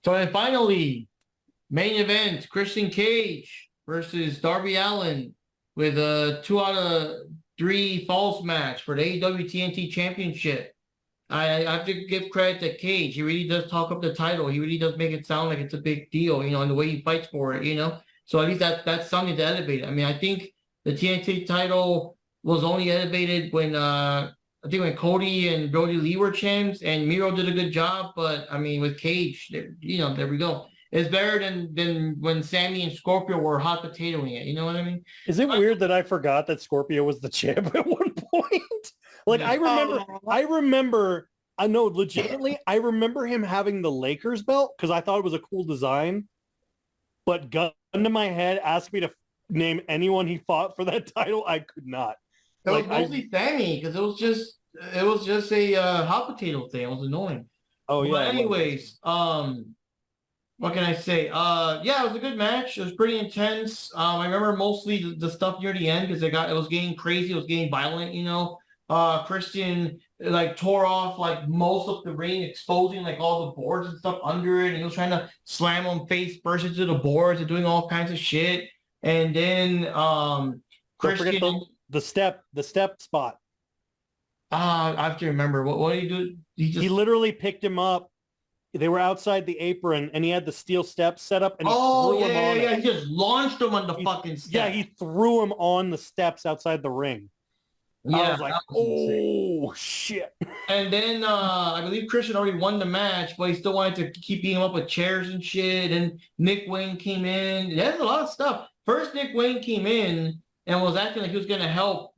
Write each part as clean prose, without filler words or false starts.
So then finally, main event, Christian Cage versus Darby Allin with a 2 out of 3 falls match for the AEW TNT Championship. I have to give credit to Cage. He really does talk up the title. He really does make it sound like it's a big deal, and the way he fights for it. So at least that's something to elevate. I mean, I think the TNT title was only elevated when I think when Cody and Brody Lee were champs, and Miro did a good job. But I mean, with Cage, there we go. It's better than when Sammy and Scorpio were hot potatoing it. You know what I mean? Is it weird that I forgot that Scorpio was the champ at one point? Like I know legitimately, I remember him having the Lakers belt because I thought it was a cool design. But gun to my head, asked me to name anyone he fought for that title, I could not. It was mostly Sammy because it was just a hot potato thing. It was annoying. Oh yeah. But anyways, what can I say? Yeah, it was a good match. It was pretty intense. I remember mostly the stuff near the end because it was getting crazy. It was getting violent. Christian like tore off like most of the ring, exposing like all the boards and stuff under it. And he was trying to slam him face first into the boards and doing all kinds of shit. And then Christian, don't forget the step spot. I have to remember what did he do? He literally picked him up. They were outside the apron, and he had the steel steps set up. And he threw him on it. He just launched him on the fucking steps. Yeah, he threw him on the steps outside the ring. Yeah, I was like, oh shit. And then I believe Christian already won the match, but he still wanted to keep beating him up with chairs and shit. And Nick Wayne came in. There's a lot of stuff. First, Nick Wayne came in and was acting like he was gonna help,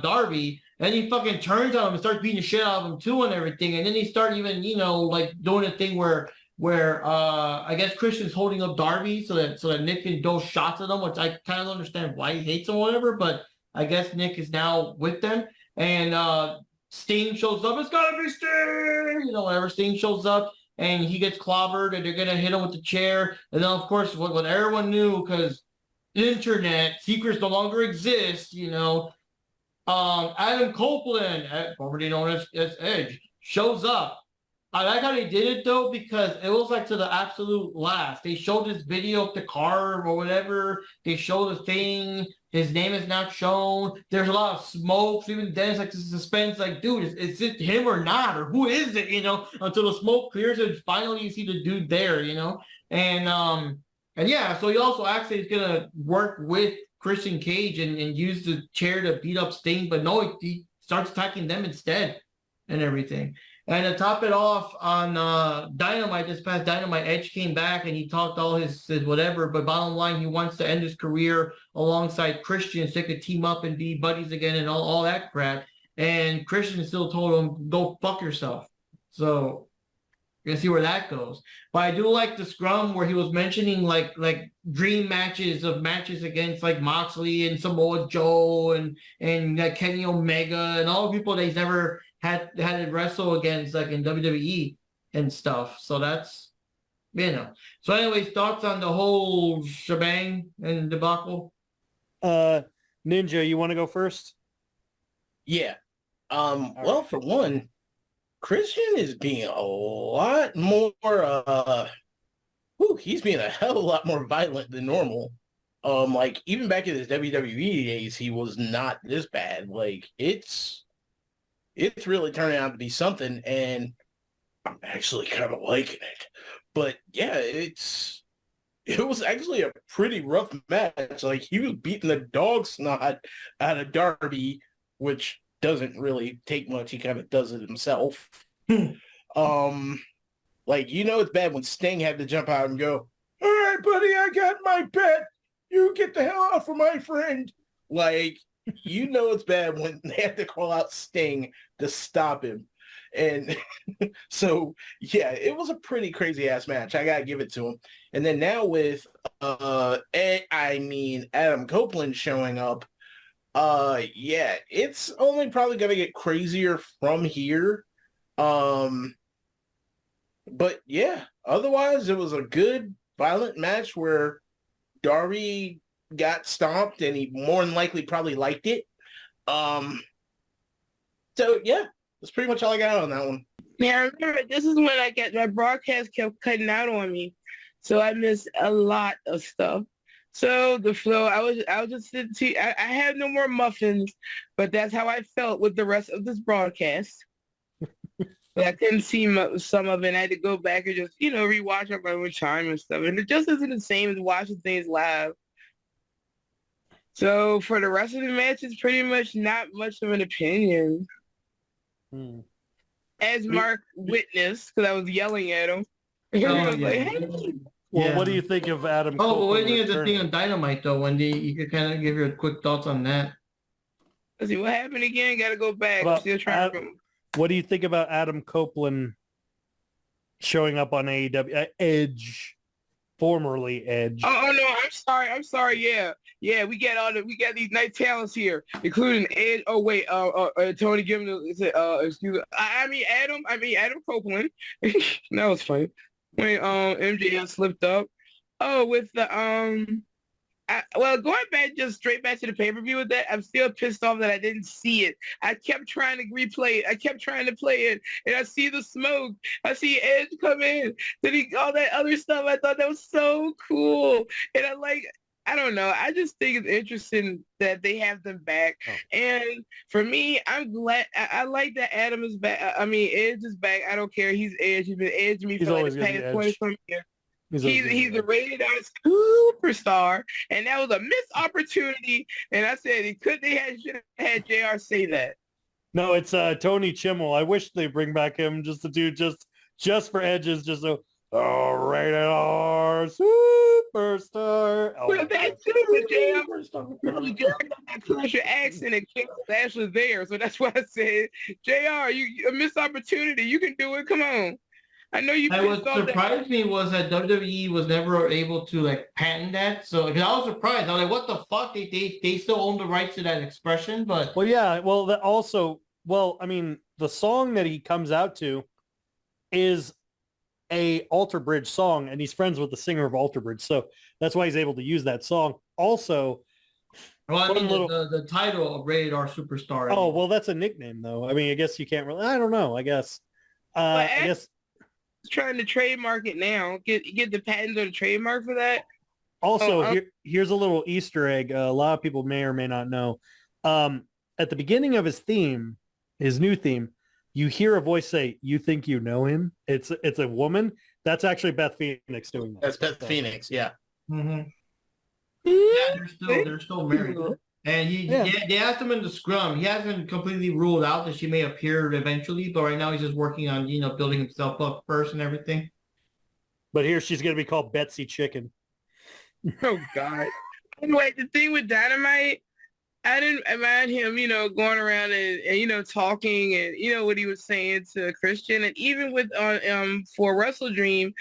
Darby. And he fucking turns on him and starts beating the shit out of him too and everything. And then he started even, like doing a thing where I guess Christian's holding up Darby so that Nick can throw shots at him, which I kind of don't understand why he hates him or whatever, but I guess Nick is now with them. And Sting shows up. It's gotta be Sting! Whenever Sting shows up and he gets clobbered and they're gonna hit him with the chair. And then of course what everyone knew, because internet secrets no longer exist, Adam Copeland, formerly known as Edge, shows up. I like how they did it though, because it was like to the absolute last. They showed this video of the car or whatever. They showed the thing. His name is not shown. There's a lot of smoke. So even then, it's like the suspense. Like, dude, is it him or not, or who is it? Until the smoke clears and finally you see the dude there. And yeah. So he also actually is gonna work with Christian Cage and use the chair to beat up Sting, but no, he starts attacking them instead and everything. And to top it off on Dynamite, this past Dynamite, Edge came back and he talked all his whatever, but bottom line, he wants to end his career alongside Christian so they could team up and be buddies again and all that crap. And Christian still told him, go fuck yourself. So you're gonna see where that goes. But I do like the scrum where he was mentioning like dream matches against like Moxley and Samoa Joe and Kenny Omega and all the people that he's never had to wrestle against like in WWE and stuff. So that's So anyways, thoughts on the whole shebang and debacle? Ninja, you want to go first? Yeah. Well, for one, Christian is being a lot more he's being a hell of a lot more violent than normal. Like even back in his WWE days, he was not this bad. Like it's really turning out to be something, and I'm actually kind of liking it. But yeah, it was actually a pretty rough match. Like he was beating the dog snot out of Darby, which doesn't really take much. He kind of does it himself. Like, it's bad when Sting had to jump out and go, all right, buddy, I got my bet. You get the hell out from my friend. Like, it's bad when they have to call out Sting to stop him. And so, yeah, it was a pretty crazy ass match. I got to give it to him. And then now with, Adam Copeland showing up, yeah, it's only probably going to get crazier from here. But yeah, otherwise it was a good violent match where Darby got stomped and he more than likely probably liked it. So yeah, that's pretty much all I got on that one. Yeah, I remember this is when my broadcast kept cutting out on me, so I missed a lot of stuff. So the flow, I was just sitting. I had no more muffins, but that's how I felt with the rest of this broadcast. But I couldn't see some of it. I had to go back and just rewatch it by one time and stuff, and it just isn't the same as watching things live. So for the rest of the match, it's pretty much not much of an opinion. As Mark witnessed, because I was yelling at him. He was like, hey. Well, what do you think of Adam? Oh, but what do you think of the returning? thing on Dynamite though, Wendy? You could kind of give your quick thoughts on that. Let's see what happened again. Got to go back. Still trying to. What do you think about Adam Copeland showing up on AEW Edge, formerly Edge? Oh no, I'm sorry. Yeah. We got these nice talents here, including Edge. Oh wait, Tony, give me excuse me. I mean Adam Copeland. That was funny. When MJF slipped up. Oh, with the going back just straight back to the pay-per-view with that, I'm still pissed off that I didn't see it. I kept trying to replay it. I kept trying to play it, and I see the smoke. I see Edge come in. Then all that other stuff. I thought that was so cool, and I don't know. I just think it's interesting that they have them back. Oh. And for me, I'm glad. I like that Adam is back. I mean, Edge is back. I don't care. He's Edge. He's been edging me for like the past 20-some years. He's a rated R superstar, and that was a missed opportunity. And I said should have had JR say that. No, it's Tony Chimmel. I wish they bring back him just to do just for Edges, just so rated R superstar. Well, that's too with JR. Really good that pressure accent and King Ashley there, so that's why I said JR, you a missed opportunity. You can do it. Come on. I know you. And what surprised me was that WWE was never able to patent that. So because I was surprised, I was like, "What the fuck? They still own the rights to that expression?" But I mean, the song that he comes out to is a Alter Bridge song, and he's friends with the singer of Alter Bridge, so that's why he's able to use that song. Also, well, I mean, the title of Rated R Superstar. Oh, well, that's a nickname, though. I mean, I guess you can't really. I don't know. I guess. I guess. Trying to trademark it now. Get the patents or the trademark for that. Also, here's a little Easter egg. A lot of people may or may not know. At the beginning of his new theme, you hear a voice say, "You think you know him?" It's a woman. That's actually Beth Phoenix doing that. That's Beth Phoenix. Yeah. Mm-hmm. Yeah, they're still married. And they asked him in the scrum. He hasn't completely ruled out that she may appear eventually, but right now he's just working on, building himself up first and everything. But here she's going to be called Betsy Chicken. Oh, God. Anyway, the thing with Dynamite, I didn't imagine him, going around and talking and, what he was saying to Christian. And even with, for WrestleDream,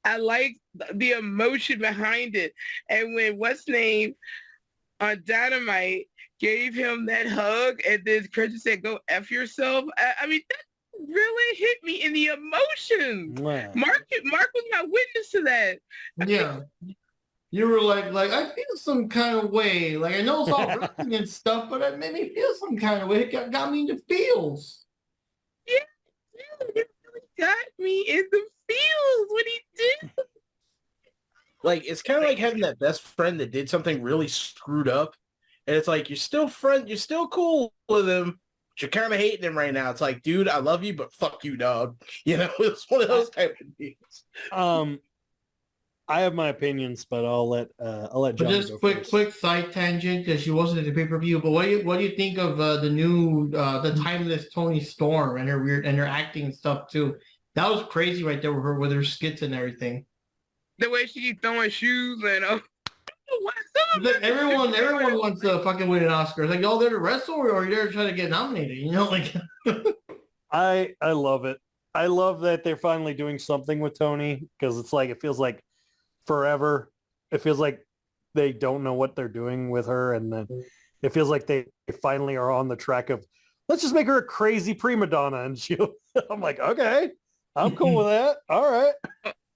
I like the emotion behind it. And when what's name on Dynamite gave him that hug and then Christian said, "Go F yourself." I mean, that really hit me in the emotions. Wow. Mark was my witness to that. Yeah. You were like, I feel some kind of way. Like, I know it's all wrestling and stuff, but it made me feel some kind of way. It got me in the feels. Yeah, it really got me in the feels when he did. Like, it's kind of like having that best friend that did something really screwed up. And it's like, you're still cool with him, but you're kind of hating him right now. It's like, dude, I love you, but fuck you, dog. It's one of those type of things. I have my opinions, but I'll let John just go quick side tangent because she wasn't at the pay-per-view. But what do you think of the new the timeless Toni Storm and her acting and stuff too? That was crazy right there with her skits and everything. The way she keep throwing shoes and everyone wants to fucking win an Oscar. It's like, y'all there to wrestle or you're there to try to get nominated? I love it. I love that they're finally doing something with Toni because it's like it feels like forever. It feels like they don't know what they're doing with her, and then it feels like they finally are on the track of let's just make her a crazy prima donna, and I'm like, okay, I'm cool with that. All right.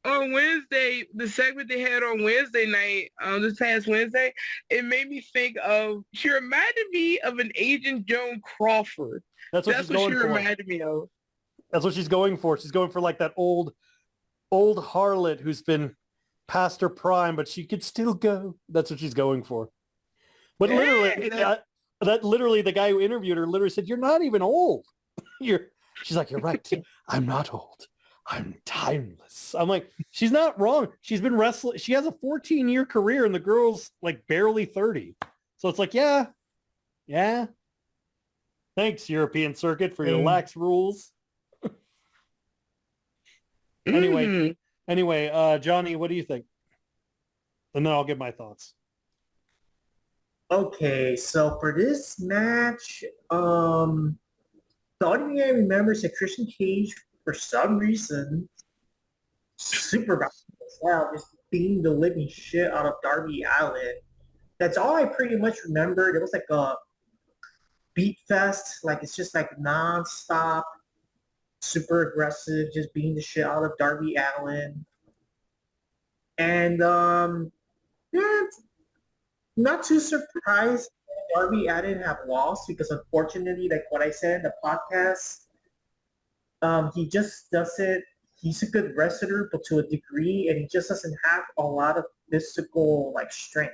On Wednesday, the segment they had on Wednesday night, this past Wednesday, it made me think of, she reminded me of an Agent Joan Crawford. That's what she reminded me of. That's what she's going for. She's going for like that old harlot who's been past her prime, but she could still go. That's what she's going for. But literally, literally the guy who interviewed her literally said, "You're not even old." She's like, "You're right. I'm not old. I'm timeless." I'm like, she's not wrong. She's been wrestling. She has a 14-year career and the girl's like barely 30. So it's like, yeah. Thanks, European Circuit, for your lax rules. Anyway, Johnny, what do you think? And then I'll give my thoughts. Okay, so for this match, the only thing I remember is that Christian Cage, for some reason, super bad as well, just beating the living shit out of Darby Allin. That's all I pretty much remembered. It was like a beat fest, like it's just like non-stop, super aggressive, just beating the shit out of Darby Allin. And yeah, not too surprised that Darby Allin have lost because unfortunately, like what I said in the podcast, he just doesn't. He's a good wrestler, but to a degree, and he just doesn't have a lot of physical like strength.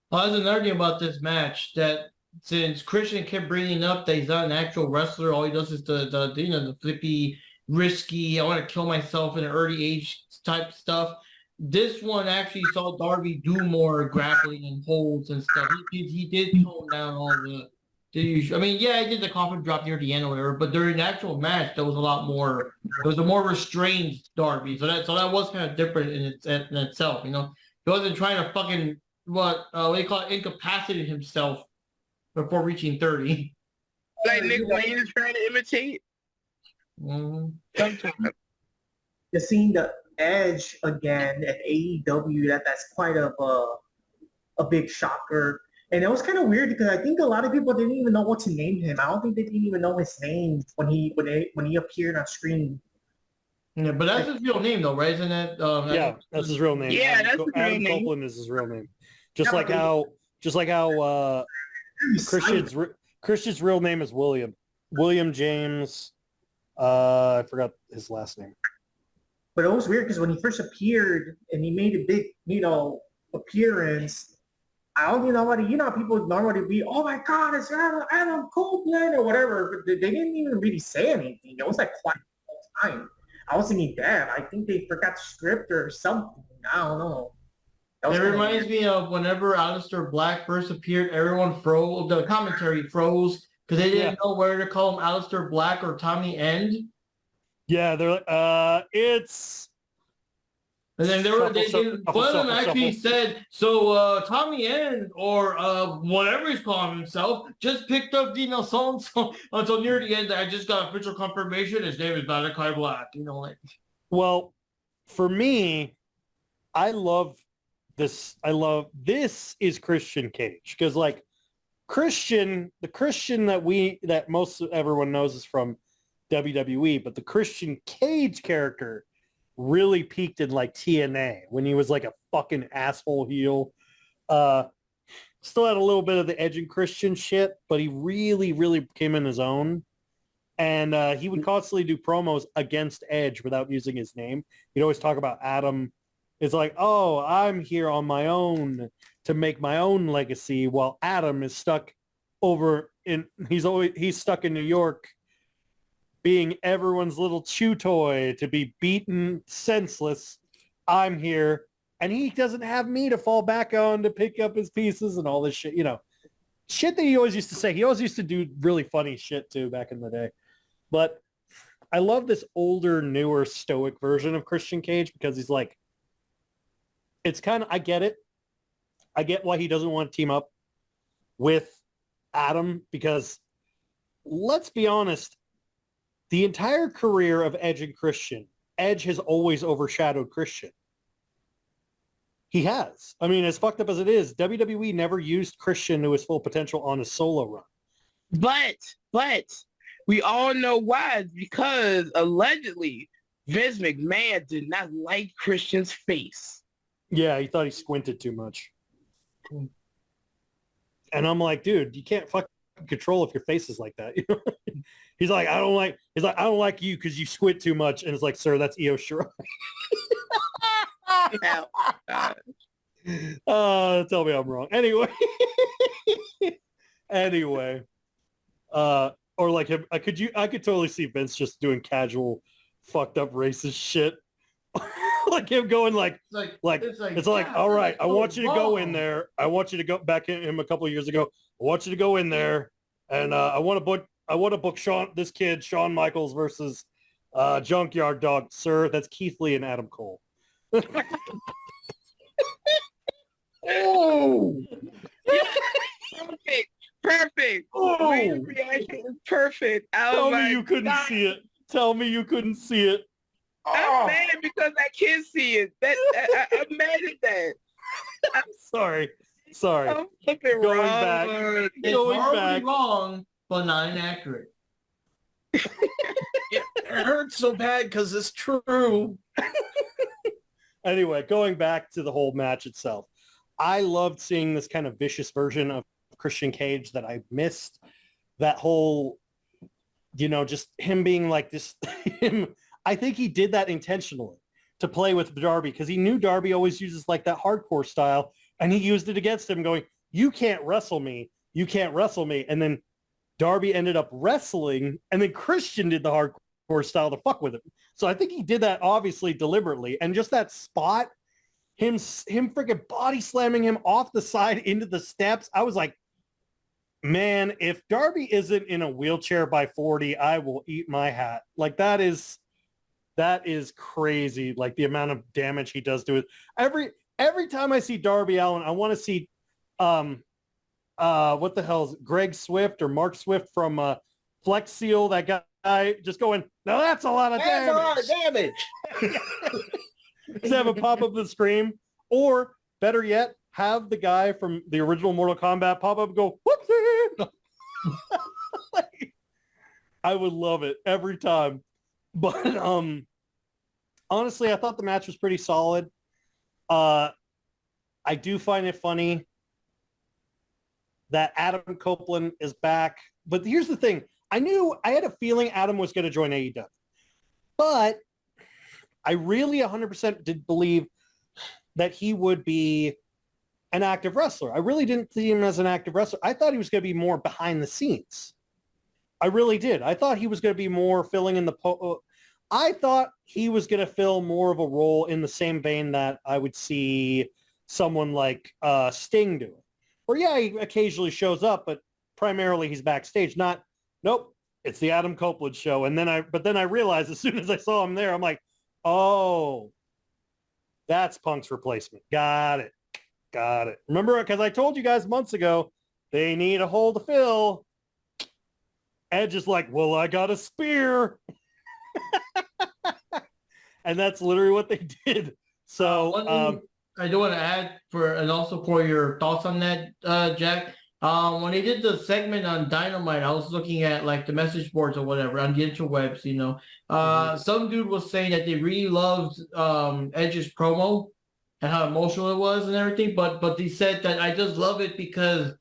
Well, there's another thing about this match that since Christian kept bringing up that he's not an actual wrestler, all he does is the flippy, risky, I want to kill myself in an early age type stuff. This one actually saw Darby do more grappling and holds and stuff. He did tone down all the usual. I mean, yeah, he did the coffin drop near the end or whatever, but during the actual match, there was a lot more. There was a more restrained Darby, so that was kind of different in itself. You know, he wasn't trying to fucking what do you call it, incapacitate himself before reaching 30. Like Nick Wayne is trying to imitate. Sometimes. Just seeing the Edge again at AEW, that's quite of a big shocker. And it was kind of weird because I think a lot of people didn't even know what to name him. I don't think they didn't even know his name when he appeared on screen. Yeah, but that's his real name though, right? Isn't it? Yeah, that's his real name. Yeah, that's his real Adam name. Copeland is his real name. Just like how Christian's real name is William James. I forgot his last name. But it was weird because when he first appeared and he made a big, appearance, I don't know what people normally be, oh my God, it's Adam Copeland or whatever. But they didn't even really say anything. It was like quiet all the time. I was thinking, damn, I think they forgot the script or something. I don't know. It reminds me of whenever Aleister Black first appeared, everyone froze. The commentary froze because they didn't know whether to call him Aleister Black or Tommy End. Yeah, they're like, it's. And then one of them actually said, so Tommy End or whatever he's calling himself just picked up so until near the end. I just got official confirmation his name is Malachi Black. Well, for me, I love this is Christian Cage because like the Christian that most everyone knows is from WWE, but the Christian Cage character really peaked in like TNA when he was like a fucking asshole heel. Still had a little bit of the Edge and Christian shit, but he really, really came in his own. And he would constantly do promos against Edge without using his name. He'd always talk about Adam. It's like, oh, I'm here on my own to make my own legacy, while Adam is stuck he's stuck in New York being everyone's little chew toy to be beaten senseless. I'm here. And he doesn't have me to fall back on to pick up his pieces and all this shit, shit that he always used to say. He always used to do really funny shit too back in the day. But I love this older, newer, stoic version of Christian Cage because he's like, it's kind of, I get it. I get why he doesn't want to team up with Adam because let's be honest, the entire career of Edge and Christian, Edge has always overshadowed Christian. He has. I mean, as fucked up as it is, WWE never used Christian to his full potential on his solo run. But we all know why. It's because allegedly Vince McMahon did not like Christian's face. Yeah, he thought he squinted too much. And I'm like, dude, you can't fucking control if your face is like that. He's like, I don't like you because you squint too much. And it's like, sir, that's Io Shirai. Tell me I'm wrong. Anyway. Or like him, I could totally see Vince just doing casual, fucked up racist shit. Like him going it's like, all right, I want you to go in there. I want you to go back in him a couple of years ago. I want you to go in there, and I want to book Shawn Michaels versus Junkyard Dog. Sir, that's Keith Lee and Adam Cole. Oh, perfect. Oh, Wayne's reaction is perfect. Oh, tell me you couldn't see it. Tell me you couldn't see it. I'm mad because I can't see it. I'm mad at that. I'm sorry. I'm flipping Going wrong. back. It's horribly wrong, but not inaccurate. It hurts so bad because it's true. Anyway, going back to the whole match itself, I loved seeing this kind of vicious version of Christian Cage that I missed. That whole, just him being like this. I think he did that intentionally to play with Darby because he knew Darby always uses like that hardcore style, and he used it against him, going, "You can't wrestle me. You can't wrestle me." And then Darby ended up wrestling, and then Christian did the hardcore style to fuck with him. So I think he did that obviously deliberately, and just that spot, him freaking body slamming him off the side into the steps. I was like, man, if Darby isn't in a wheelchair by 40, I will eat my hat. Like that is crazy. Like the amount of damage he does to it. Every time I see Darby Allin, I want to see what the hell is it? Greg Swift or Mark Swift from Flex Seal, that guy just going, now that's a lot of damage. That's a lot of damage. Just have a pop up the screen, or better yet, have the guy from the original Mortal Kombat pop up and go, whoopsie. Like, I would love it every time. But honestly, I thought the match was pretty solid. I do find it funny that Adam Copeland is back. But here's the thing. I had a feeling Adam was going to join AEW. But I really 100% did believe that he would be an active wrestler. I really didn't see him as an active wrestler. I thought he was going to be more behind the scenes. I really did. I thought he was going to be more filling in the I thought he was going to fill more of a role in the same vein that I would see someone like Sting doing. Or yeah, he occasionally shows up, but primarily he's backstage. Nope, it's the Adam Copeland show. And then I realized as soon as I saw him there, I'm like, oh, that's Punk's replacement. Got it. Remember, because I told you guys months ago, they need a hole to fill. Edge is like, well, I got a spear. And that's literally what they did. So I do want to add and also for your thoughts on that, Jack. When they did the segment on Dynamite, I was looking at like the message boards or whatever on the interwebs, Some dude was saying that they really loved Edge's promo and how emotional it was and everything, but they said that I just love it because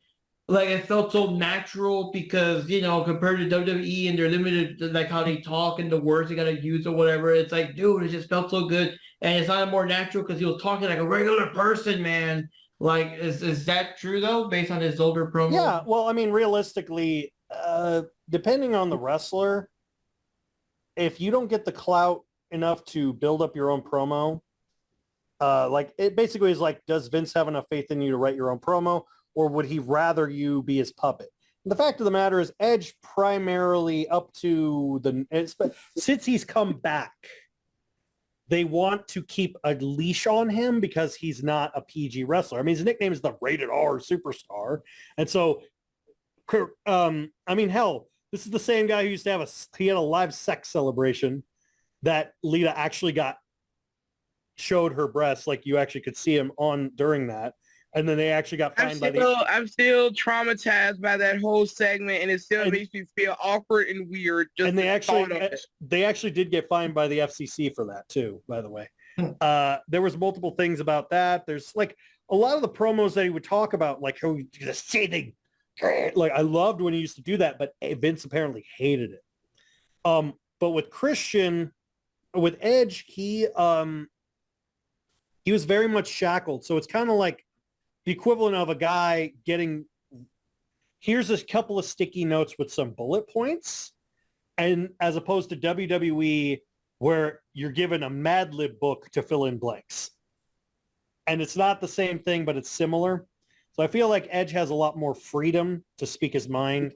like it felt so natural because, compared to WWE and their limited, like how they talk and the words they got to use or whatever, it's like, dude, it just felt so good. And it's not more natural because he was talking like a regular person, man. Like, is that true though, based on his older promo? Yeah, well, I mean, realistically, depending on the wrestler, if you don't get the clout enough to build up your own promo, like it basically is like, does Vince have enough faith in you to write your own promo, or would he rather you be his puppet? And the fact of the matter is, Edge primarily up to since he's come back, they want to keep a leash on him because he's not a PG wrestler. I mean, his nickname is the Rated R Superstar. And so, I mean, hell, this is the same guy who used to he had a live sex celebration that Lita actually showed her breasts. Like you actually could see him on during that. And then they actually got fined I'm still traumatized by that whole segment, and it still makes me feel awkward and weird. And they actually did get fined by the FCC for that too, by the way. There was multiple things about that. There's like a lot of the promos that he would talk about, like how like I loved when he used to do that, but Vince apparently hated it. But with Christian, with Edge, he was very much shackled. So it's kind of like the equivalent of a guy getting, here's a couple of sticky notes with some bullet points. And as opposed to WWE, where you're given a Mad Lib book to fill in blanks. And it's not the same thing, but it's similar. So I feel like Edge has a lot more freedom to speak his mind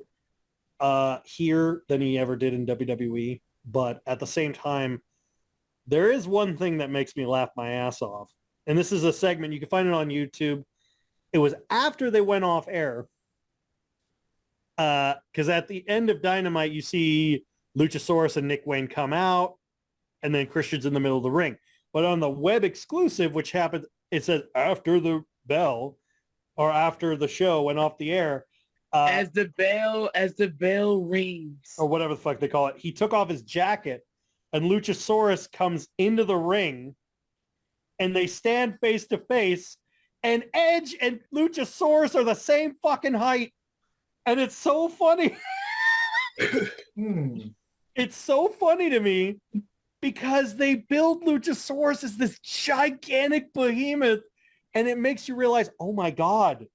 here than he ever did in WWE. But at the same time, there is one thing that makes me laugh my ass off. And this is a segment, you can find it on YouTube. It was after they went off air. Because at the end of Dynamite, you see Luchasaurus and Nick Wayne come out, and then Christian's in the middle of the ring. But on the web exclusive, which happened, it says after the bell, or after the show went off the air. As the bell rings. Or whatever the fuck they call it. He took off his jacket, and Luchasaurus comes into the ring, and they stand face to face, and Edge and Luchasaurus are the same fucking height. And it's so funny. It's so funny to me because they build Luchasaurus as this gigantic behemoth, and it makes you realize, oh my God,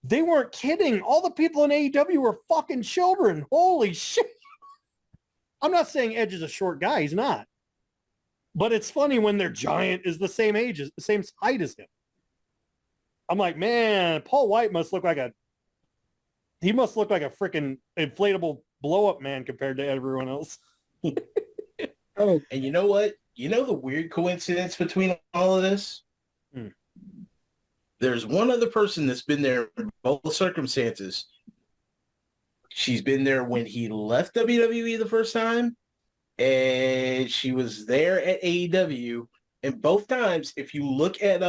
they weren't kidding. All the people in AEW were fucking children. Holy shit. I'm not saying Edge is a short guy. He's not. But it's funny when their giant is the same age, the same height as him. I'm like, man, Paul White must look like a freaking inflatable blow-up man compared to everyone else. Oh, and you know what? You know the weird coincidence between all of this? There's one other person that's been there in both circumstances. She's been there when he left WWE the first time, and she was there at AEW. And both times, if you look at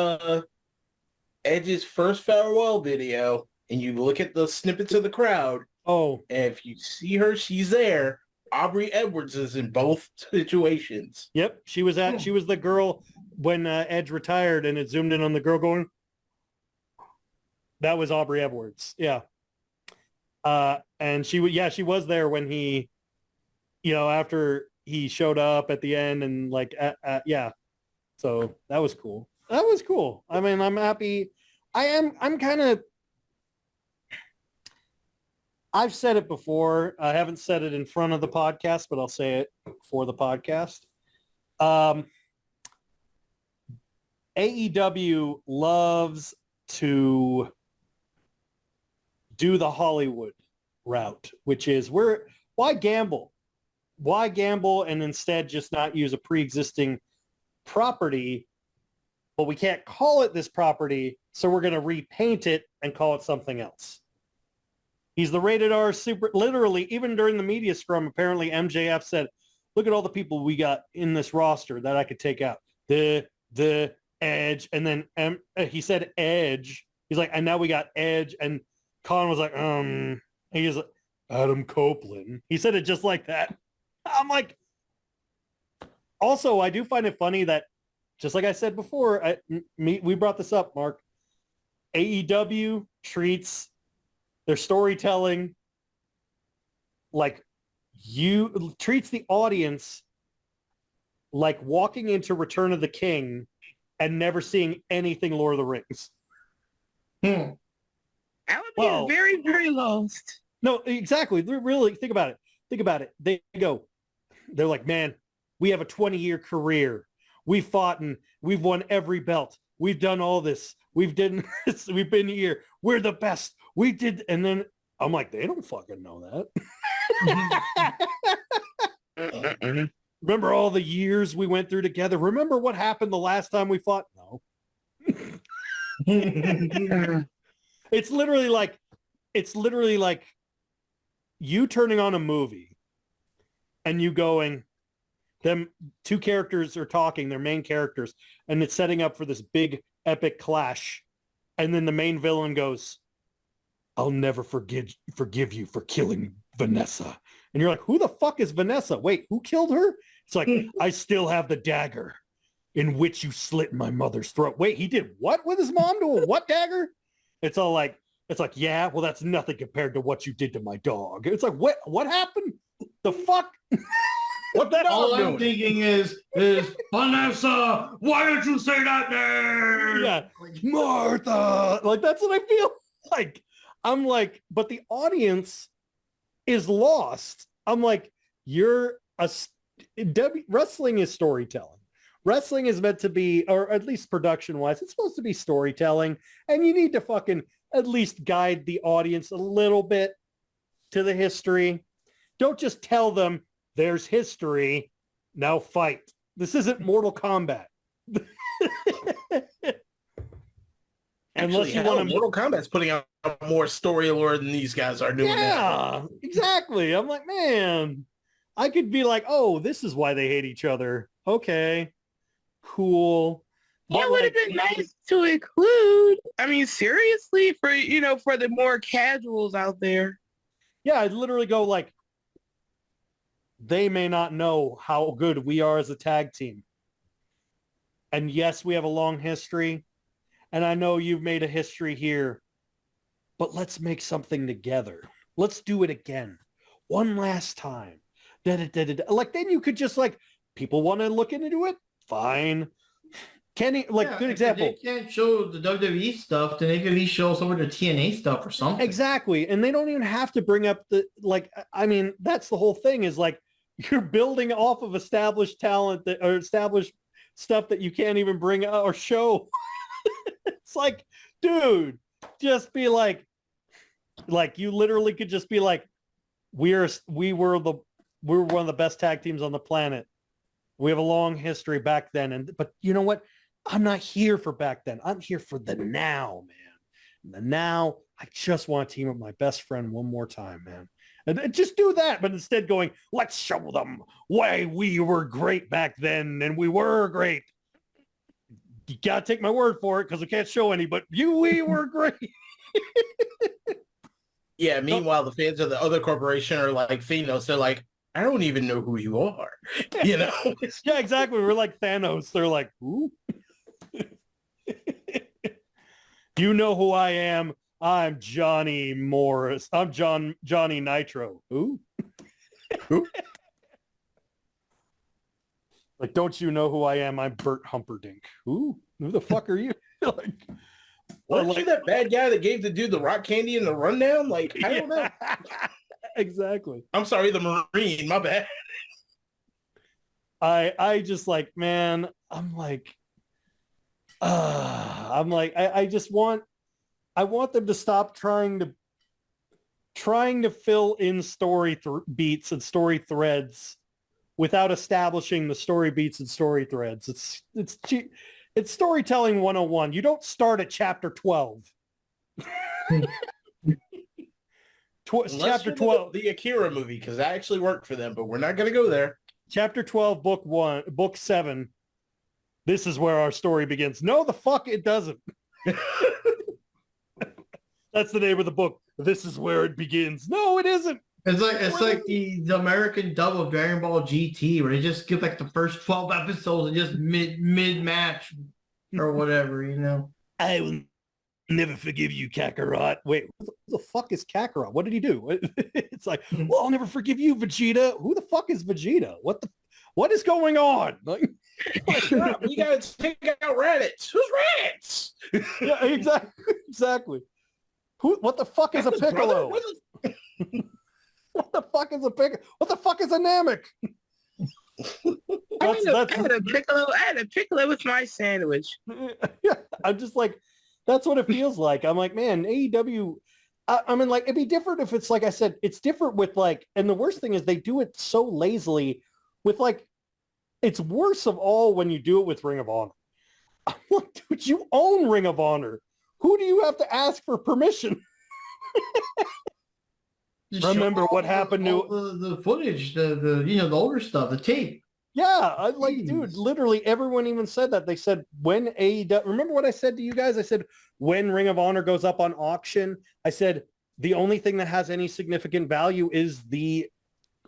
Edge's first farewell video, and you look at the snippets of the crowd, and if you see her, she's there. Aubrey Edwards is in both situations. Yep, she was the girl when Edge retired, and it zoomed in on the girl going. That was Aubrey Edwards. Yeah. And she was there when he, after he showed up at the end and like, yeah. So that was cool. That was cool. I mean, I'm happy. I'm kind of, I've said it before. I haven't said it in front of the podcast, but I'll say it for the podcast. AEW loves to do the Hollywood route, which is why gamble? Why gamble and instead just not use a pre-existing property, but we can't call it this property, so we're going to repaint it and call it something else. He's the rated R super, literally, even during the media scrum, apparently MJF said, look at all the people we got in this roster that I could take out. The Edge, and then he said Edge. He's like, and now we got Edge, and Colin was like, he's like, Adam Copeland. He said it just like that. I'm like, also, I do find it funny that, just like I said before, we brought this up, Mark, AEW treats their storytelling like treats the audience like walking into Return of the King and never seeing anything Lord of the Rings. I would be very, very lost. No, exactly. Really, think about it. They're like, man, we have a 20-year career. We've fought and we've won every belt. We've done all this. We've done this. We've been here. We're the best. We did. And then I'm like, they don't fucking know that. Remember all the years we went through together? Remember what happened the last time we fought? No. It's literally like you turning on a movie and you going, them two characters are talking, they're main characters, and it's setting up for this big epic clash. And then the main villain goes, I'll never forgive you for killing Vanessa. And you're like, who the fuck is Vanessa? Wait, who killed her? It's like, I still have the dagger in which you slit my mother's throat. Wait, he did what with his mom to a what dagger? It's like, yeah, well, that's nothing compared to what you did to my dog. It's like, what happened? The fuck? What that All all I'm doing? thinking is Vanessa, why did you say that name? Yeah, Martha. Like that's what I feel like. I'm like, but the audience is lost. I'm like, wrestling is storytelling. Wrestling is meant to be, or at least production wise, it's supposed to be storytelling. And you need to fucking at least guide the audience a little bit to the history. Don't just tell them there's history. Now fight. This isn't Mortal Kombat. Unless you want to. Mortal Kombat's putting out more story lore than these guys are doing. Yeah, exactly. I'm like, man, I could be like, oh, this is why they hate each other. Okay, cool. It would have been nice to include. I mean, seriously, for for the more casuals out there. Yeah, I'd literally go like, they may not know how good we are as a tag team. And yes, we have a long history. And I know you've made a history here, but let's make something together. Let's do it again. One last time. Like then you could just like, people want to look into it? Fine. Kenny, like Yeah, good if example. They can't show the WWE stuff, then they can at least show some of the TNA stuff or something. Exactly. And they don't even have to bring up the, like, I mean, that's the whole thing is like, you're building off of established talent that or established stuff that you can't even bring or show. It's like, dude, just be like you literally could just be like, we were one of the best tag teams on the planet. We have a long history back then. But you know what? I'm not here for back then. I'm here for the now, man. The now, I just want to team up with my best friend one more time, man. And just do that, but instead going, let's show them why we were great back then, and we were great. You gotta take my word for it because I can't show any, but we were great. Yeah, meanwhile, the fans of the other corporation are like Thanos. They're like, I don't even know who you are. You know? Yeah, exactly. We're like Thanos. They're like, who? You know who I am? I'm Johnny Morris. I'm Johnny Nitro. Who? Who? Like, don't you know who I am? I'm Bert Humperdinck. Who the fuck are you? Like, Wasn't you that bad guy that gave the dude the rock candy in the rundown? Like, I don't know. Exactly. I'm sorry, the Marine. My bad. I just like, man, I just want them to stop trying to fill in story beats and story threads without establishing the story beats and story threads. It's storytelling 101. You don't start at chapter 12. Chapter 12. The Akira movie, because that actually worked for them, but we're not going to go there. Chapter 12, book 7. This is where our story begins. No, the fuck it doesn't. That's the name of the book. This is where it begins. No, it isn't. It's like the American dub of Dragon Ball GT, where they just give like the first 12 episodes and just mid match or whatever, you know. I will never forgive you, Kakarot. Wait, who the fuck is Kakarot? What did he do? It's like, well, I'll never forgive you, Vegeta. Who the fuck is Vegeta? What is going on? Like, We got to take out Raditz. Who's Raditz? yeah, exactly. What the fuck is a Piccolo? What the fuck is a Piccolo? What the fuck is a Namek? I had a piccolo with my sandwich. Yeah, I'm just like, that's what it feels like. I'm like, man, AEW. I mean, like, it'd be different if it's like I said, it's different with like, and the worst thing is they do it so lazily with like, it's worse of all when you do it with Ring of Honor. I'm like, dude, you own Ring of Honor. Who do you have to ask for permission? Just Remember show what happened to the footage, the older stuff, the tape. Yeah, I like, Jeez. dude, literally everyone even said that. They said when AEW, remember what I said to you guys? I said, when Ring of Honor goes up on auction, I said, the only thing that has any significant value is the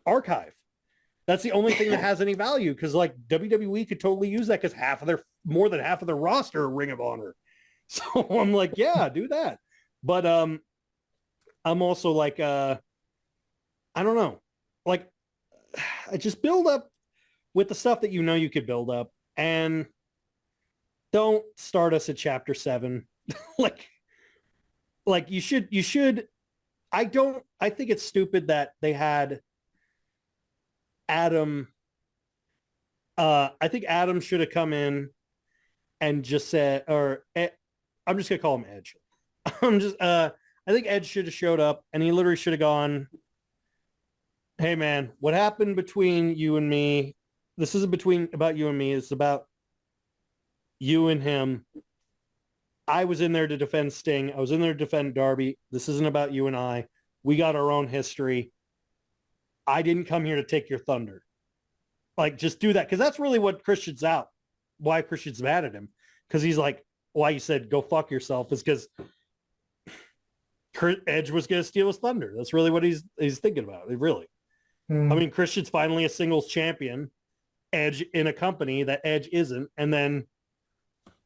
archive. That's the only thing that has any value because like WWE could totally use that because more than half of their roster are Ring of Honor. So I'm like, yeah, do that. But I'm also like, I don't know. Like, just build up with the stuff that you know you could build up, and don't start us at chapter 7. like you should. I think it's stupid that they had Adam. I think Adam should have come in and just said, I'm just gonna call him Edge. I think Edge should have showed up, and he literally should have gone, "Hey man, what happened between you and me? This isn't about you and me. It's about you and him. I was in there to defend Sting. I was in there to defend Darby. This isn't about you and I. We got our own history. I didn't come here to take your thunder." Like, just do that, because that's really what Christian's out. Why Christian's mad at him, because he's like, why you said go fuck yourself is because Edge was going to steal his thunder. That's really what he's thinking about. Really. I mean, Christian's finally a singles champion. Edge in a company that Edge isn't, and then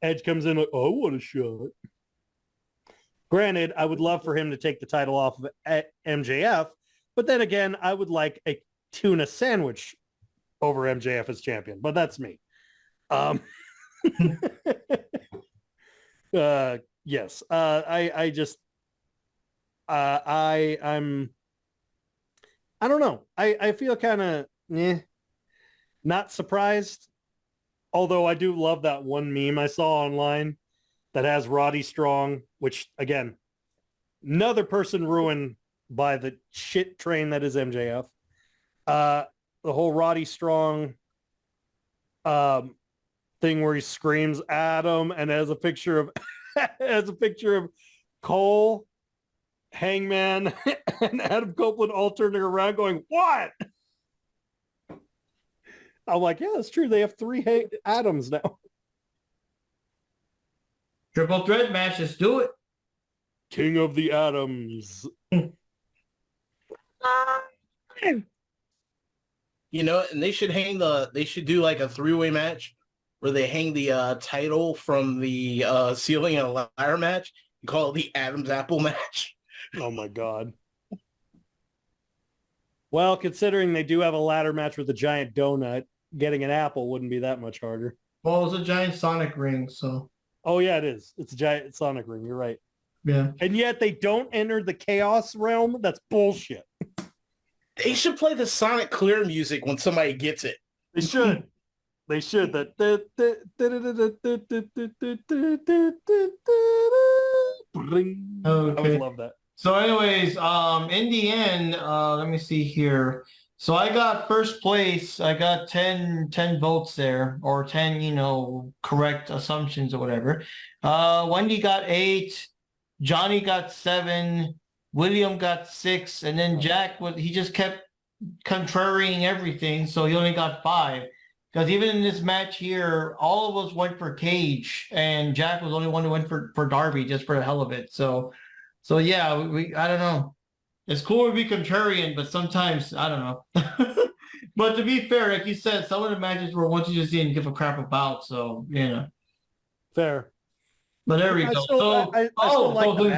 Edge comes in like, oh, I want a shot. Granted, I would love for him to take the title off of MJF, but then again, I would like a tuna sandwich over MJF as champion, but that's me. Yes. I don't know. I feel kind of not surprised. Although I do love that one meme I saw online that has Roddy Strong, which again, another person ruined by the shit train that is MJF. The whole Roddy Strong thing where he screams Adam and has a picture of Cole, Hangman, and Adam Copeland all turning around going, what? I'm like, yeah, that's true. They have 3 Adams now. Triple threat match. Let's do it. King of the Adams. You know, and they should do like a 3-way match where they hang the title from the ceiling in a ladder match and call it the Adam's Apple match. Oh my God. Well, considering they do have a ladder match with a giant donut, getting an apple wouldn't be that much harder. Well, it's a giant Sonic ring, so. Oh yeah, it is. It's a giant Sonic ring. You're right. Yeah. And yet they don't enter the chaos realm. That's bullshit. They should play the Sonic Clear music when somebody gets it. They should. They should. That. Okay. I would love that. So anyways, in the end, let me see here. So I got first place. I got 10 votes there, or 10, correct assumptions or whatever. Wendy got 8, Johnny got 7, William got 6, and then Jack he just kept contrarying everything, so he only got 5. Because even in this match here, all of us went for Cage, and Jack was the only one who went for Darby just for the hell of it. So yeah, I don't know. It's cool to be contrarian, but sometimes I don't know. But to be fair, like you said, some of the matches were ones you just didn't give a crap about. So Fair. But there we go. So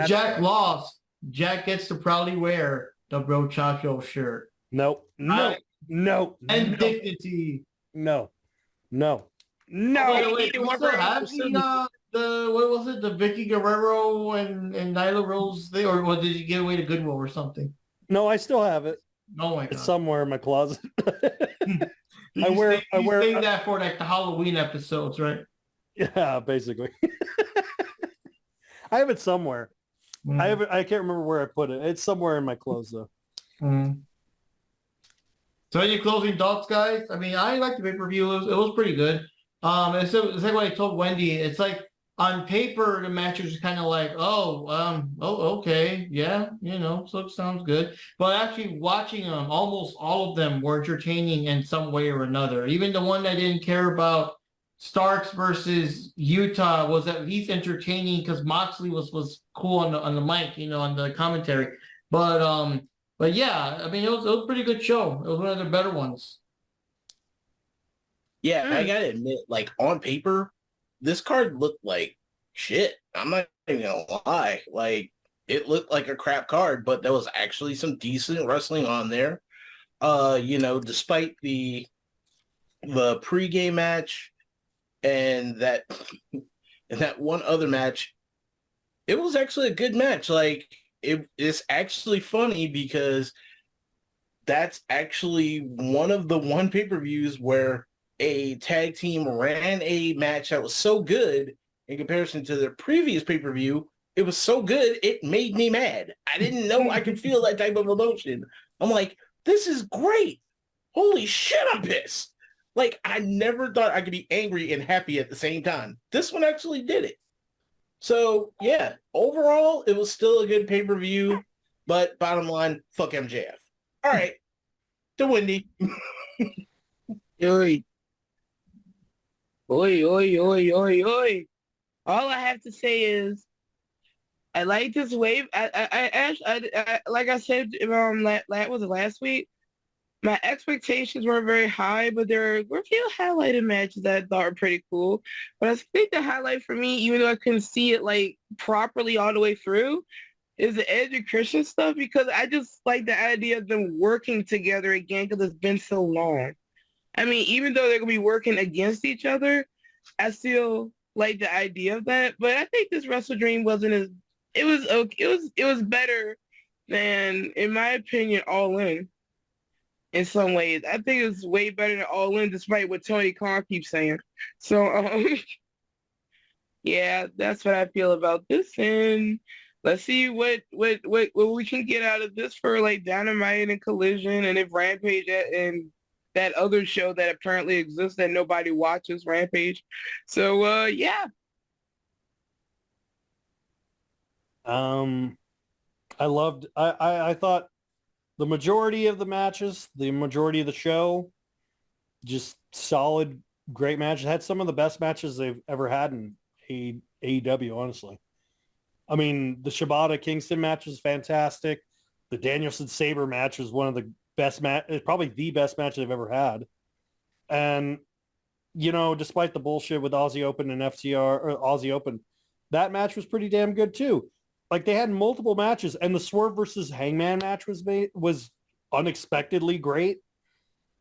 Jack match. lost. Jack gets to proudly wear the Brochacho shirt. No. And dignity. No. Wait, we still have what was it? The Vicky Guerrero and Nyla Rose thing, or did you give away to Goodwill or something? No, I still have it. Oh my God. It's somewhere in my closet. You save that for like the Halloween episodes, right? Yeah, basically. I have it somewhere. I can't remember where I put it. It's somewhere in my clothes though. So any closing thoughts, guys? I mean, I like the pay-per-view. It was pretty good. It's like what I told Wendy. It's like on paper the matches are kind of like, okay, yeah, so it sounds good. But actually watching them, almost all of them were entertaining in some way or another. Even the one I didn't care about, Starks versus Utah, was at least entertaining because Moxley was cool on the mic, on the commentary. But yeah, I mean, it was a pretty good show. It was one of the better ones. Yeah, I gotta admit, like on paper, this card looked like shit. I'm not even gonna lie. Like it looked like a crap card, but there was actually some decent wrestling on there. despite the pregame match and that one other match, it was actually a good match. Like it's actually funny because that's actually one of the pay-per-views where a tag team ran a match that was so good in comparison to their previous pay-per-view. It was so good, it made me mad. I didn't know I could feel that type of emotion. I'm like, this is great. Holy shit, I'm pissed. Like, I never thought I could be angry and happy at the same time. This one actually did it. So, yeah, overall, it was still a good pay-per-view, but bottom line, fuck MJF. All right, to Wendy. Oi. Oi, oi, oi, oi, oi. All I have to say is, I like this wave. I like I said, was it last week? My expectations weren't very high, but there were a few highlighted matches that I thought were pretty cool. But I think the highlight for me, even though I couldn't see it like properly all the way through, is the Edge and Christian stuff, because I just like the idea of them working together again because it's been so long. I mean, even though they're gonna be working against each other, I still like the idea of that. But I think this WrestleDream wasn't as it was okay. It was better than, in my opinion, All In. In some ways, I think it's way better than All In, despite what Tony Khan keeps saying. So, yeah, that's what I feel about this, and let's see what we can get out of this for like Dynamite and Collision, and if Rampage and that other show that apparently exists that nobody watches, Rampage. So, yeah. I thought the majority of the matches, the majority of the show, just solid, great matches. Had some of the best matches they've ever had in AEW, honestly. I mean, the Shibata Kingston match was fantastic. The Danielson Sabre match was one of the best probably the best match they've ever had. And, despite the bullshit with Aussie Open and FTR or Aussie Open, that match was pretty damn good too. Like, they had multiple matches, and the Swerve versus Hangman match was unexpectedly great.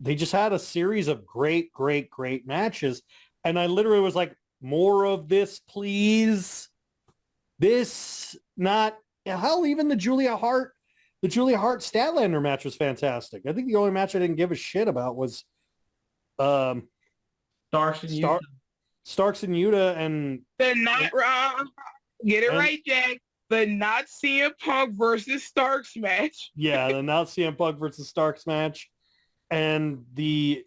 They just had a series of great, great, great matches. And I literally was like, more of this, please. This, not, hell, even the Julia Hart Statlander match was fantastic. I think the only match I didn't give a shit about was Starks and Yuta. Starks and Yuta, and They're not wrong. Get it right, Jack. The not CM Punk versus Starks match. Yeah, the not CM Punk versus Starks match, and the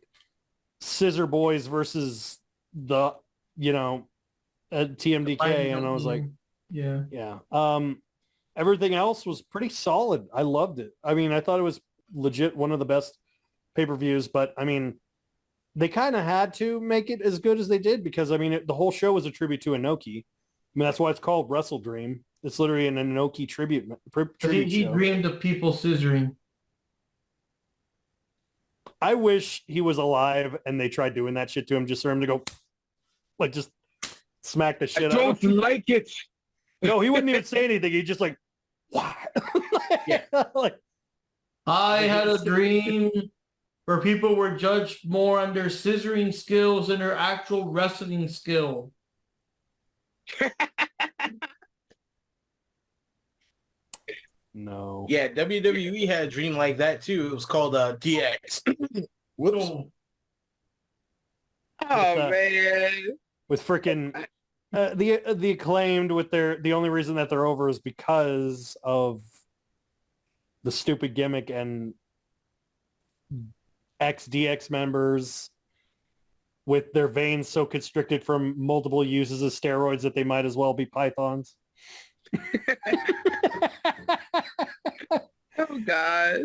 Scissor Boys versus the TMDK, and I was like, yeah. Everything else was pretty solid. I loved it. I mean, I thought it was legit one of the best pay-per-views, but I mean, they kind of had to make it as good as they did because, I mean, the whole show was a tribute to Inoki. I mean, that's why it's called WrestleDream. It's literally an Inoki tribute He show. dreamed of people scissoring. I wish he was alive and they tried doing that shit to him just for him to go, like, just smack the shit out of him. Don't like it. No, he wouldn't even say anything. He just like, what? Yeah. Like, I had a dream where people were judged more on their scissoring skills than their actual wrestling skill. no. Yeah, WWE had a dream like that too. It was called DX. Whoops. Man. With freaking the Acclaimed, with the only reason that they're over is because of the stupid gimmick and ex-DX members with their veins so constricted from multiple uses of steroids that they might as well be pythons. Oh God.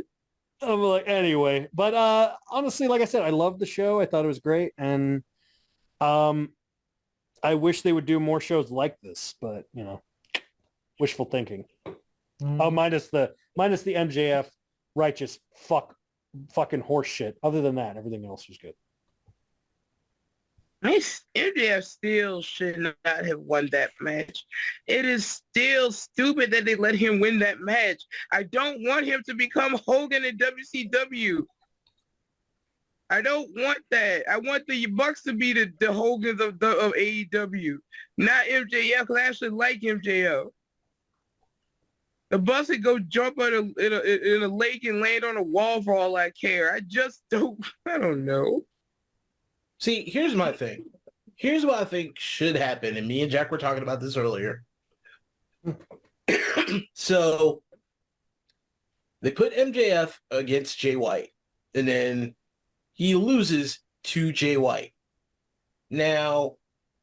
I'm like, anyway, but honestly, like I said, I loved the show. I thought it was great, and I wish they would do more shows like this, but wishful thinking. Oh, minus the MJF righteous fucking horse shit. Other than that, everything else was good. MJF still should not have won that match. It is still stupid that they let him win that match. I don't want him to become Hogan in WCW. I don't want that. I want the Bucks to be the Hogans of AEW, not MJF. Because I actually like MJF. The Bucks could go jump in a lake and land on a wall for all I care. I just don't. I don't know. See, here's my thing. Here's what I think should happen, and me and Jack were talking about this earlier. So they put MJF against Jay White, and then he loses to Jay White. Now,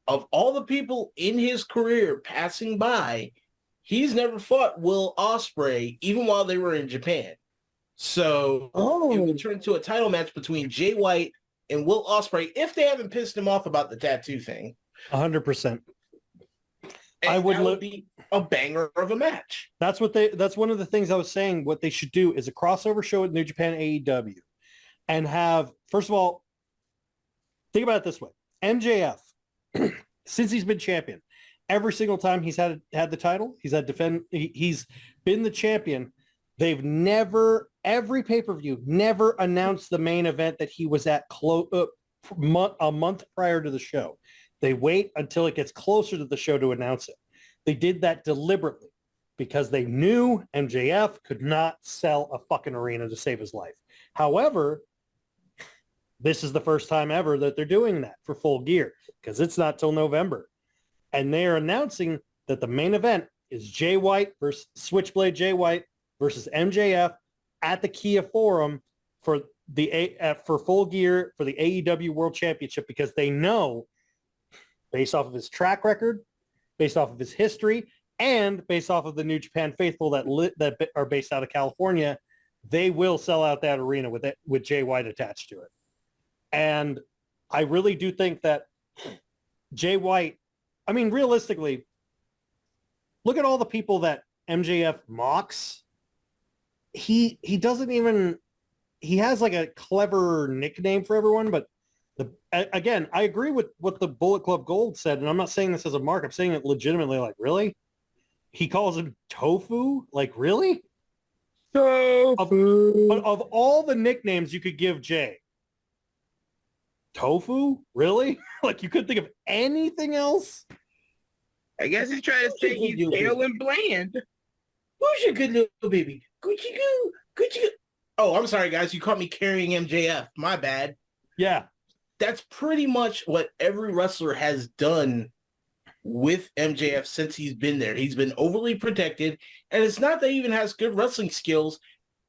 of all the people in his career passing by, he's never fought Will Ospreay, even while they were in Japan. So it would turn into a title match between Jay White and Will Ospreay if they haven't pissed him off about the tattoo thing. 100%. And that would be a banger of a match. That's one of the things I was saying. What they should do is a crossover show with New Japan AEW and have, first of all, think about it this way. MJF, since he's been champion, every single time he's had the title, he's been the champion. They've never, every pay-per-view, never announced the main event that he was at a month prior to the show. They wait until it gets closer to the show to announce it. They did that deliberately because they knew MJF could not sell a fucking arena to save his life. However, this is the first time ever that they're doing that for Full Gear because it's not till November. And they're announcing that the main event is Jay White versus Switchblade Jay White versus MJF at the Kia Forum for Full Gear for the AEW World Championship because they know, based off of his track record, based off of his history, and based off of the New Japan faithful that are based out of California, they will sell out that arena with Jay White attached to it. And I really do think that Jay White, I mean, realistically, look at all the people that MJF mocks. He doesn't even, he has like a clever nickname for everyone, but again, I agree with what the Bullet Club Gold said, and I'm not saying this as a mark. I'm saying it legitimately, like, really? He calls him Tofu? Like, really? Tofu. Of all the nicknames you could give Jay, Tofu? Really? Like, you couldn't think of anything else? I guess he's trying to say he's pale and bland. Who's your good little baby? Gucci goo, Gucci goo. Oh, I'm sorry, guys. You caught me carrying MJF. My bad. Yeah. That's pretty much what every wrestler has done with MJF since he's been there. He's been overly protected, and it's not that he even has good wrestling skills.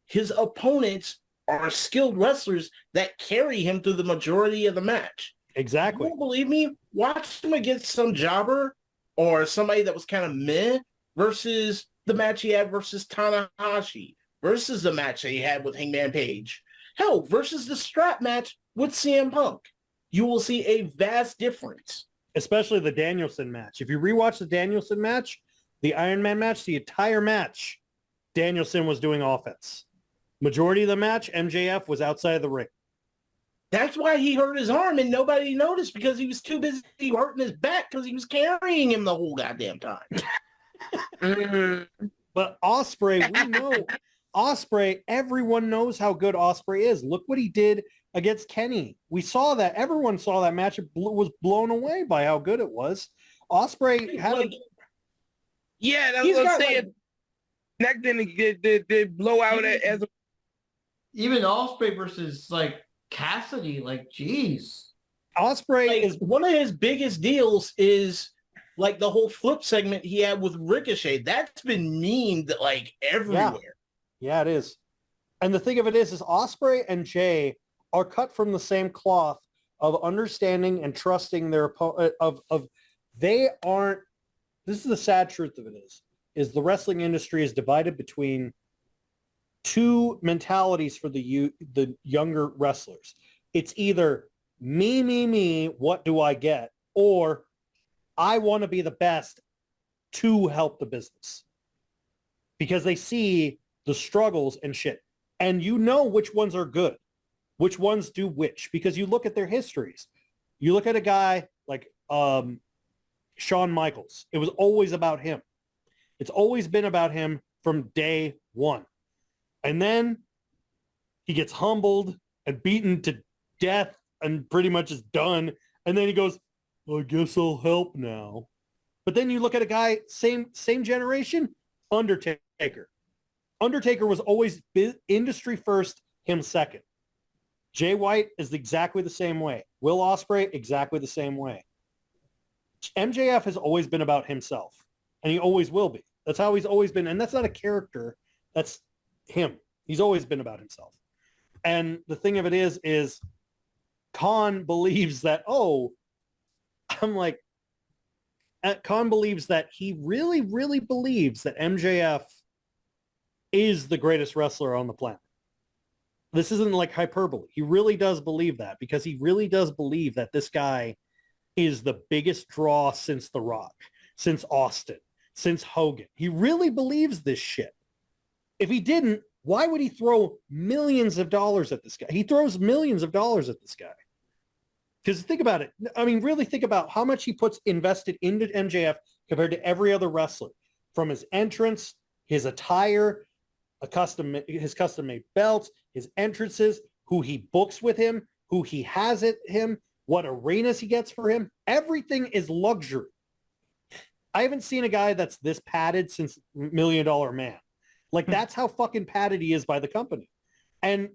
His opponents are skilled wrestlers that carry him through the majority of the match. Exactly. You don't believe me? Watch him against some jobber or somebody that was kind of meh versus the match he had versus Tanahashi, versus the match that he had with Hangman Page. Hell, versus the strap match with CM Punk. You will see a vast difference. Especially the Danielson match. If you rewatch the Danielson match, the Iron Man match, the entire match, Danielson was doing offense. Majority of the match, MJF was outside of the ring. That's why he hurt his arm and nobody noticed because he was too busy hurting his back because he was carrying him the whole goddamn time. But Ospreay, we know. Ospreay, everyone knows how good Ospreay is. Look what he did against Kenny. We saw that. Everyone saw that match. It was blown away by how good it was. Ospreay had yeah, that's what I'm saying. Neck did blow out as a... Even Ospreay versus like Cassidy, like, geez. Ospreay is one of his biggest deals is like the whole flip segment he had with Ricochet. That's been memed like everywhere. Yeah, it is. And the thing of it is Ospreay and Jay are cut from the same cloth of understanding and trusting their opponent. They aren't. This is the sad truth of it is the wrestling industry is divided between two mentalities for the younger wrestlers. It's either me, what do I get? Or I want to be the best to help the business. Because they see the struggles and shit. And you know which ones are good, which ones do which, because you look at their histories. You look at a guy like Shawn Michaels. It was always about him. It's always been about him from day one. And then he gets humbled and beaten to death and pretty much is done. And then he goes, I guess I'll help now. But then you look at a guy, same generation, Undertaker. Undertaker was always industry first, him second. Jay White is exactly the same way. Will Ospreay, exactly the same way. MJF has always been about himself, and he always will be. That's how he's always been. And that's not a character. That's him. He's always been about himself. And the thing of it is Khan believes that, Khan believes that he really, really believes that MJF is the greatest wrestler on the planet. This isn't like hyperbole. He really does believe that, because he really does believe that this guy is the biggest draw since The Rock, since Austin, since Hogan. He really believes this shit. If he didn't, why would he throw millions of dollars at this guy? He throws millions of dollars at this guy. Because think about it. I mean, really think about how much he puts invested into MJF compared to every other wrestler. From his entrance, his attire, his custom-made belts, his entrances, who he books with him, who he has at him, what arenas he gets for him. Everything is luxury. I haven't seen a guy that's this padded since $1 Million Man. Like, that's how fucking padded he is by the company. And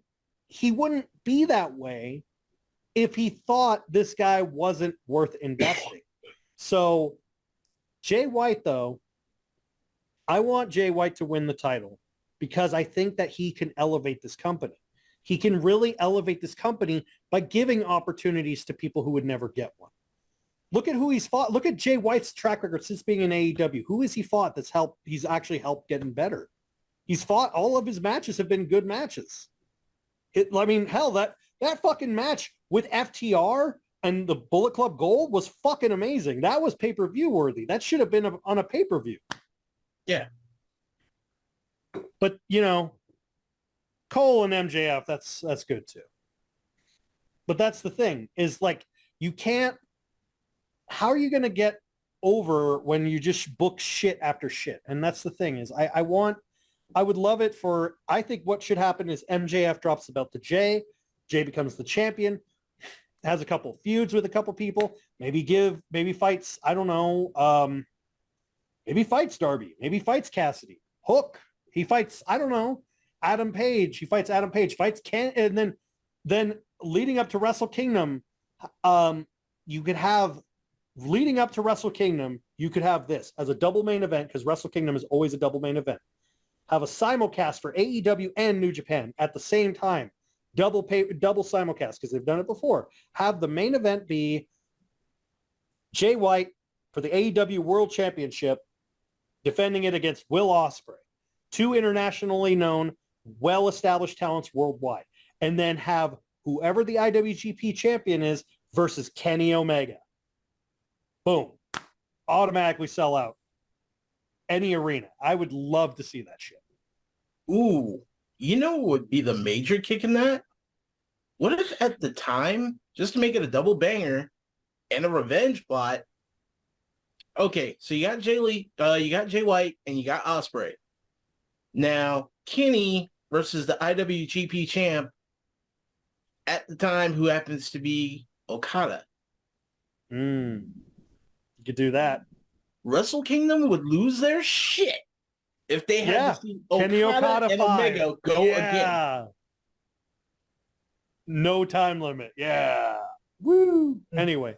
he wouldn't be that way if he thought this guy wasn't worth investing. So Jay White, though, I want Jay White to win the title because I think that he can elevate this company. He can really elevate this company by giving opportunities to people who would never get one. Look at who he's fought. Look at Jay White's track record since being in AEW. Who has he fought he's actually helped getting better? He's fought, all of his matches have been good matches. That fucking match with FTR and the Bullet Club Gold was fucking amazing. That was pay-per-view worthy. That should have been on a pay-per-view. Yeah. But, Cole and MJF, that's good too. But that's the thing, is like, you can't, how are you going to get over when you just book shit after shit? And that's the thing, is I would love it for, I think what should happen is MJF drops the belt to Jay. Jay becomes the champion, has a couple feuds with a couple people, maybe fights, I don't know, maybe fights Darby, maybe fights Cassidy. Hook, he fights, I don't know, Adam Page, he fights Adam Page, fights Ken, and then leading up to Wrestle Kingdom, you could have, leading up to Wrestle Kingdom, you could have this as a double main event, because Wrestle Kingdom is always a double main event. Have a simulcast for AEW and New Japan at the same time. Double simulcast, because they've done it before. Have the main event be Jay White for the AEW World Championship, defending it against Will Ospreay. Two internationally known, well-established talents worldwide. And then have whoever the IWGP champion is versus Kenny Omega. Boom. Automatically sell out any arena. I would love to see that shit. Ooh, you know what would be the major kick in that? What if at the time, just to make it a double banger and a revenge plot, okay, so you got Jay White, and you got Ospreay. Now, Kenny versus the IWGP champ at the time, who happens to be Okada. You could do that. Wrestle Kingdom would lose their shit if they had to see Okada and Omega go again. No time limit. Yeah. Woo. Anyway.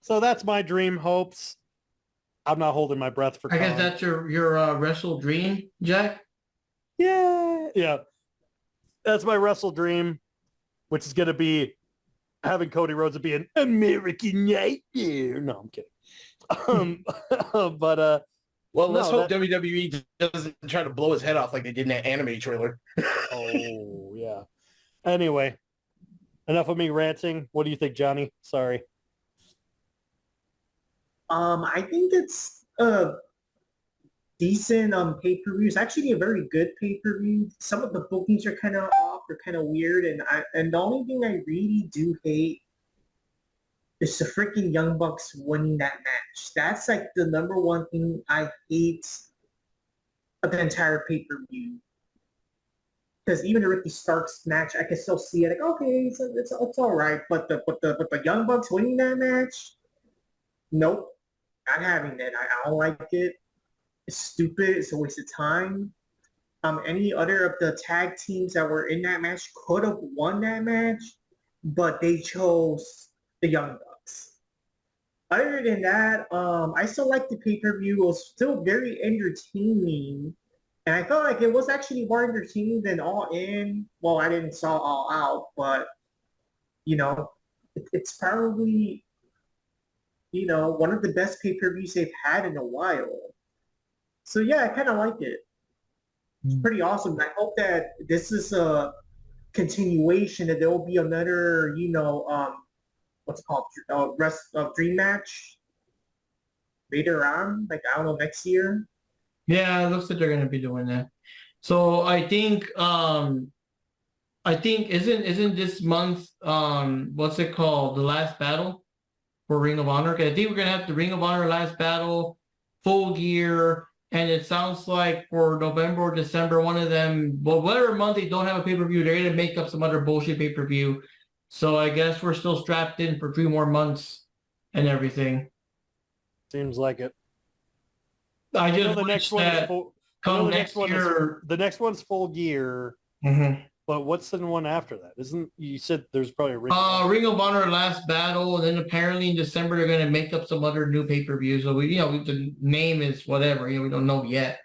So that's my dream hopes. I'm not holding my breath for I guess that's your WrestleDream, Jack? Yeah. That's my WrestleDream, which is going to be having Cody Rhodes be an American Nightmare. No, I'm kidding. Well, let's hope WWE doesn't try to blow his head off like they did in that anime trailer. Oh, yeah. Anyway, enough of me ranting. What do you think, Johnny? Sorry. I think it's decent pay-per-view. It's actually a very good pay-per-view. Some of the bookings are kind of off, they're kind of weird, and the only thing I really do hate is the freaking Young Bucks winning that match. That's like the number one thing I hate of the entire pay-per-view. because even the Ricky Starks match, I can still see it. Like, okay, it's all right. But the Young Bucks winning that match, nope, not having that. I don't like it. It's stupid. It's a waste of time. Any other of the tag teams that were in that match could have won that match, but they chose the Young Bucks. Other than that, I still like the pay-per-view. It was still very entertaining. And I felt like it was actually more entertaining than All In. Well, I didn't saw All Out, but, it's probably, one of the best pay-per-views they've had in a while. So, yeah, I kind of like it. It's pretty awesome. I hope that this is a continuation, that there will be another, what's it called, Dream match later on, like, I don't know, next year. Yeah, it looks like they're gonna be doing that. So I think isn't this month what's it called, the last battle for Ring of Honor? 'Cause I think we're gonna have the Ring of Honor last battle, Full Gear, and it sounds like for November or December, one of them, well, whatever month they don't have a pay-per-view, they're gonna make up some other bullshit pay-per-view. So I guess we're still strapped in for 3 more months and everything. Seems like it. I I know just the wish next one is that full. I come know the next next one year. is the next one's Full Gear. Mhm. But what's the one after that? Isn't you said there's probably a Ring of Honor last battle, and then apparently in December they're gonna make up some other new pay-per-view. So the name is whatever, we don't know yet.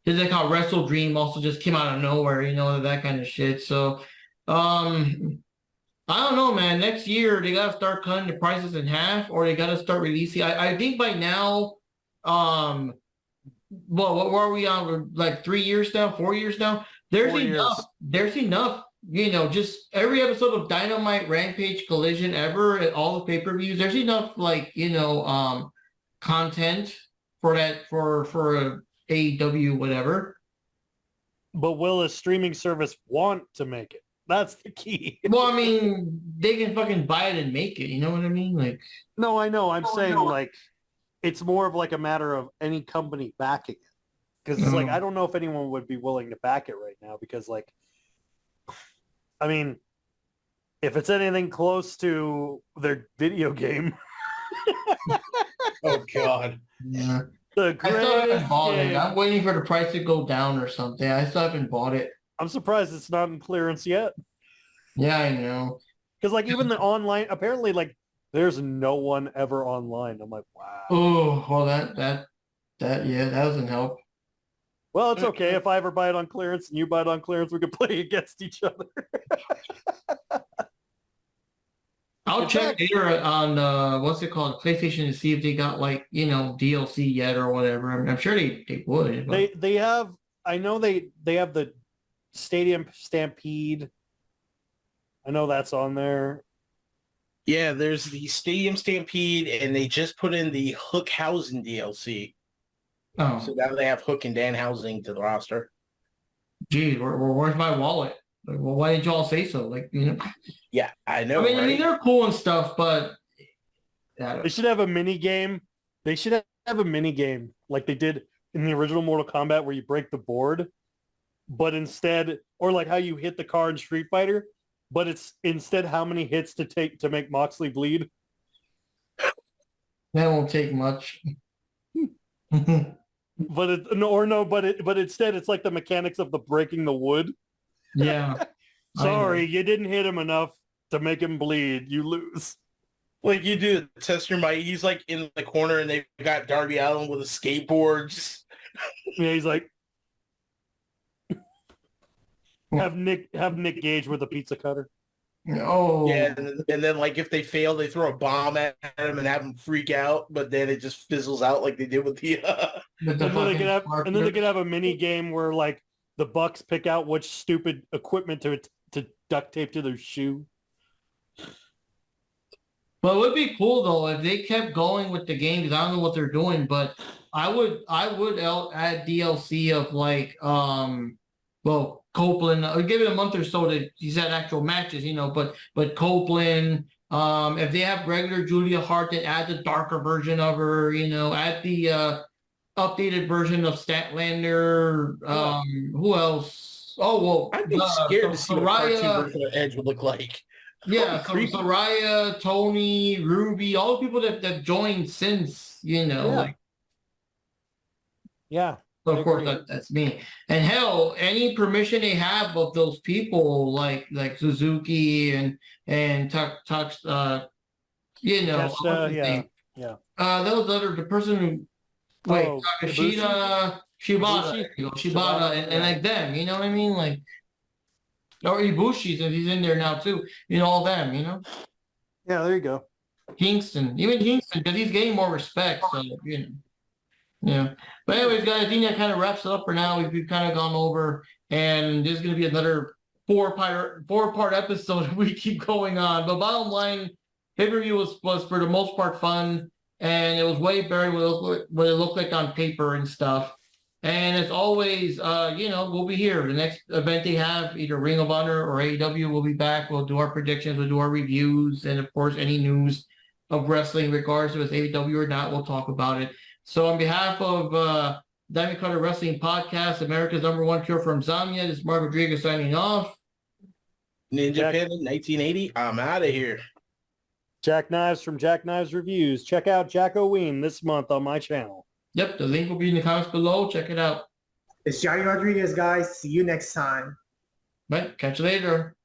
Just like how WrestleDream also just came out of nowhere, that kind of shit. So I don't know, man. Next year they gotta start cutting the prices in half, or they gotta start releasing. I think by now, well, what are we on? We're like 3 years now, 4 years now. There's 4 years. enough. There's enough. Just every episode of Dynamite, Rampage, Collision ever, at all the pay-per-views. There's enough, content for that for AEW, whatever. But will a streaming service want to make it? That's the key. Well, I mean, they can fucking buy it and make it. You know what I mean? Like, No, I know. I'm saying like it's more of like a matter of any company backing it. Because it's like I don't know if anyone would be willing to back it right now because I mean, if it's anything close to their video game. Oh God. yeah. The I still haven't bought it. game. I'm waiting for the price to go down or something. I still haven't bought it. I'm surprised it's not in clearance yet. Yeah, I know. Because even the online, apparently there's no one ever online. I'm like, wow. Oh, well, that doesn't help. Well, it's okay. If I ever buy it on clearance and you buy it on clearance, we can play against each other. I'll check later on what's it called, PlayStation, to see if they got DLC yet or whatever. I'm sure they would. But... They have. I know they have the Stadium Stampede. I know that's on there. Yeah, there's the Stadium Stampede, and they just put in the Hookhausen DLC. Oh, So now they have Hook and Danhausen to the roster. geez, where's my wallet? Like, well, why didn't y'all say so? Yeah, I know. I mean, right? they're cool and stuff, but They should have a mini game. They should have a mini game like they did in the original Mortal Kombat where you break the board, but instead, or like how you hit the car in Street Fighter, but it's instead how many hits to take to make Moxley bleed. that won't take much. But instead it's like the mechanics of the breaking the wood. Yeah. Sorry, you didn't hit him enough to make him bleed. You lose. Like you do, test your might. He's like in the corner, and they've got Darby Allin with a skateboard. Just... Yeah, he's like, have Nick Gage with a pizza cutter. Oh. Yeah, and then like if they fail, they throw a bomb at him and have him freak out. But then it just fizzles out like they did with the. With the And then they fucking could have a mini game where like the Bucks pick out which stupid equipment to duct tape to their shoe. But it would be cool though if they kept going with the game, because I don't know what they're doing, but I would add DLC of Copeland, or give it a month or so that he's had actual matches, but Copeland, if they have regular Julia Hart, then add the darker version of her, add the updated version of Statlander, who else? Oh well, I'd be scared to see what a cartoon Soraya, version of Edge would look like. yeah, Oh, creepy. Soraya, Tony, Ruby, all the people that joined since, you know, Yeah. like. Yeah. So I of course agree. that's me. And hell, any permission they have of those people like Suzuki and Tux, you know, what's Kesta, his yeah. name? Yeah. That was the person who wait, Oh, Takashita, Shibata, Ibushi? there you go, Shibata, Shibata, and yeah. like them, you know what I mean? Like, or Ibushi, since he's in there now too, you know, all them, you know, Yeah, there you go. Kingston, even Kingston, because he's getting more respect, so you know. Yeah. But anyways, guys, I think that kind of wraps it up for now. We've kind of gone over, and there's going to be another four-part episode if we keep going on. But bottom line, pay-per-view was for the most part fun, and it was way better what it looked like on paper and stuff. And as always, you know, we'll be here. The next event they have, either Ring of Honor or AEW, we'll be back. We'll do our predictions, we'll do our reviews, and of course, any news of wrestling, regardless if it's AEW or not, we'll talk about it. So on behalf of Diamond Cutter Wrestling Podcast, America's #1 cure for insomnia, this is Mark Rodriguez signing off. Ninja Panda 1980. I'm out of here. Jack Knives from Jack Knives Reviews. Check out Jack O'Ween this month on my channel. Yep, the link will be in the comments below. Check it out. It's Johnny Rodriguez, guys. See you next time. Right, catch you later.